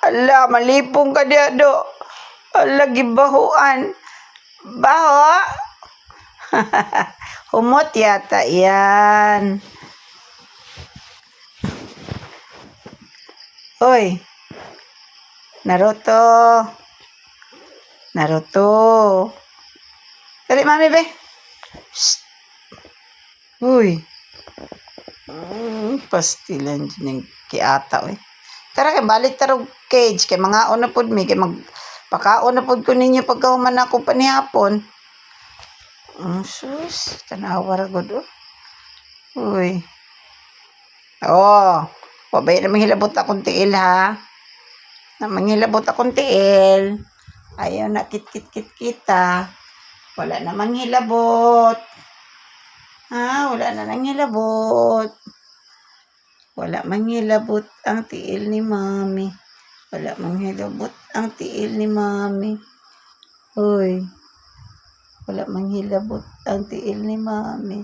Ala, malipong ka diya do. Ala, gibahuan. Baho? Humot yata yan. Hoy. Naruto. Naruto. Dali, mami, be. Shh. Uy. Pastilan dyan yung kiata, eh. Tara, kay balik tarong cage. Kay mga una pod mi. Kay magpakaon na pod ko ninyo pagkahuman ako panihapon. Sus. Tanawa ra gud, oh. Uy. Oh. Pabay na manghilabot akong tiil, ha. Na manghilabot akong tiil. Ayaw na kit-kit-kit-kita. Wala na manghilabot. Ha, wala na nanghilabot. Wala manghilabot ang tiil ni mami. Wala manghilabot ang tiil ni mami. Uy. Wala manghilabot ang tiil ni mami.